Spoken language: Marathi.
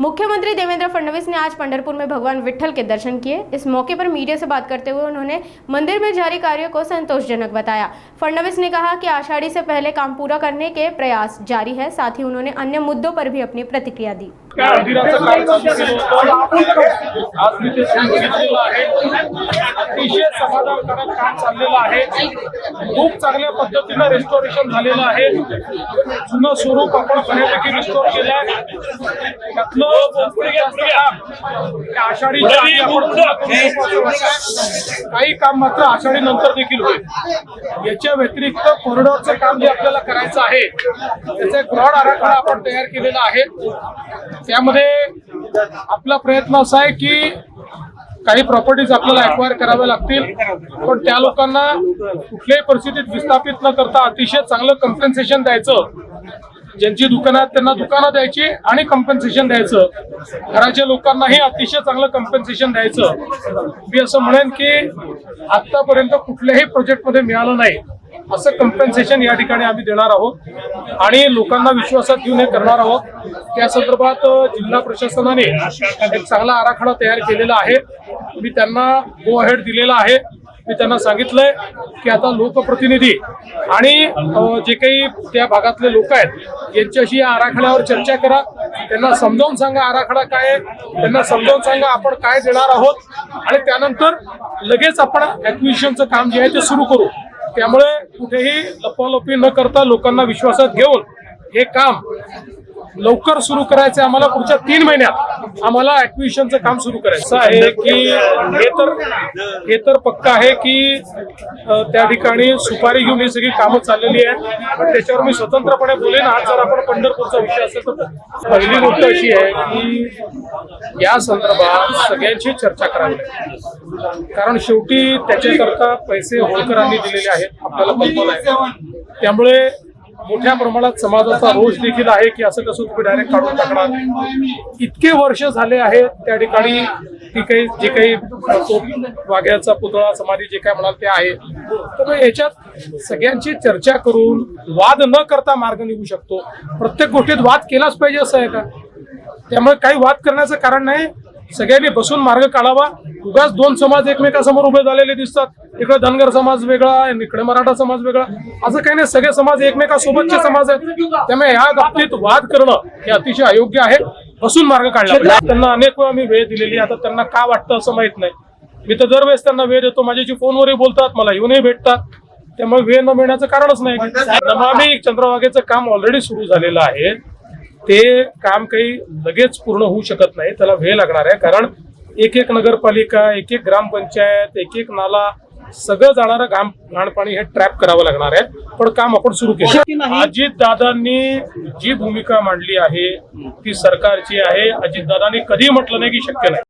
मुख्यमंत्री देवेंद्र फडणवीस ने आज पंढरपुर में भगवान विट्ठल के दर्शन किए। इस मौके पर मीडिया से बात करते हुए उन्होंने मंदिर में जारी कार्यों को संतोषजनक बताया। फडणवीस ने कहा कि आषाढ़ी से पहले काम पूरा करने के प्रयास जारी है। साथ ही उन्होंने अन्य मुद्दों पर भी अपनी प्रतिक्रिया दी। अतिशय समाधानकारक काम चाललेलं आहे। खूप चांगल्या पद्धतीने रेस्टोरेशन झालेलं आहे। जुनं स्वरूप आपण बऱ्यापैकी रिस्टोर केलं आहे। त्यातलं आषाढी काही काम मात्र आषाढी नंतर देखील होईल। याच्या व्यतिरिक्त कॉरिडॉरचं काम जे आपल्याला करायचं आहे त्याचा एक ब्रॉड आराखडा आपण तयार केलेला आहे। त्यामध्ये आपला प्रयत्न असा आहे की काही प्रॉपर्टीज आपल्याला ॲक्वायर कराव्या लागतील, पण त्या लोकांना कुठल्याही परिस्थितीत विस्थापित न करता अतिशय चांगलं कॉम्पेन्सेशन द्यायचं। ज्यांची दुकानं आहेत त्यांना दुकानं द्यायची आणि कॉम्पेन्सेशन द्यायचं। घराच्या लोकांनाही अतिशय चांगलं कॉम्पेन्सेशन द्यायचं। मी असं म्हणेन की आतापर्यंत कुठल्याही प्रोजेक्टमध्ये मिळालं नाही असं कॉम्पेन्सेशन या ठिकाणी आम्ही देणार आहोत आणि लोकांना विश्वासात घेऊन हे करणार आहोत। त्या संदर्भात जिल्हा प्रशासनाने एक चांगला आराखडा तयार केलेला आहे। मी त्यांना गो अहेड दिलेला आहे। मी त्यांना सांगितलंय की आता लोकप्रतिनिधी आणि जे काही त्या भागातले लोक आहेत यांच्याशी या आराखड्यावर चर्चा करा। त्यांना समजावून सांगा आराखडा काय आहे, त्यांना समजावून सांगा आपण काय देणार आहोत आणि त्यानंतर लगेच आपण ॲक्विजिशनचं काम जे आहे ते सुरू करू। त्यामुळे कुठेही लपवालपी न करता लोकांना विश्वासात घेऊन हे काम लवकर सुरू करायचं। आम्हाला पुढच्या 3 महिन्यात आम्हाला ॲक्विजिशनचं काम सुरू करायचं आहे की हे तर पक्का आहे की त्या ठिकाणी सुपारी घेऊन ही सगळी कामं चाललेली आहेत। पण त्याच्यावर मी स्वतंत्रपणे बोलेन। आज जर आपण पंढरपूरचा विषय असेल तर पहिली गोष्ट अशी आहे की या संदर्भात सगळ्यांची चर्चा करावी लागेल, कारण शेवटी त्याच्याकरता पैसे होळकरांनी दिलेले आहेत आपल्याला कल्पना आहे। त्यामुळे मोठ्या प्रमाणात समाजाचा रोष देखील आहे की असं कसं तुम्ही डायरेक्ट काढून टाकणार। इतके वर्ष झाले आहेत त्या ठिकाणी जे काही वाघ्याचा पुतळा समाधी जे काय म्हणाल ते आहे, तर याच्यात सगळ्यांची चर्चा करून वाद न करता मार्ग निघू शकतो। प्रत्येक गोष्टीत वाद केलाच पाहिजे असं आहे का? त्यामुळे काही वाद करण्याचं कारण नाही। सगळ्यांनी बसून मार्ग काढावा। उगाच 2 समाज एकमेकांसमोर उभे झालेले दिसतात, इकडे धनगर समाज वेगळा, इकडे मराठा समाज वेगळा, असं काही नाही। सगळे समाज एकमेकांसोबतचे समाज आहेत। त्यामुळे ह्या बाबतीत वाद करणं हे अतिशय अयोग्य आहे। बसून मार्ग काढला पाहिजे। त्यांना अनेक वेळा मी वेळ दिलेली, आता त्यांना का वाटतं असं माहित नाही। मी तर दरवेळेस त्यांना वेळ देतो, माझ्याशी फोनवरही बोलतात, मला येऊनही भेटतात। त्यामुळे वेळ न मिळण्याचं कारणच नाही। नमामि चंद्रभागेचं काम ऑलरेडी सुरू झालेलं आहे। ते काम काही लगेच पूर्ण होऊ शकत नाही, त्याला वेळ लागणार आहे। कारण एक नगरपालिका, एक ग्रामपंचायत, एक नाला, सगळं जाणारं घाणपाणी हे ट्रॅप करावं लागणार आहे। पण काम आपण सुरू केलं। अजितदादांनी जी भूमिका मांडली आहे ती सरकारची आहे। अजितदादांनी कधी म्हटलं नाही की शक्य नाही।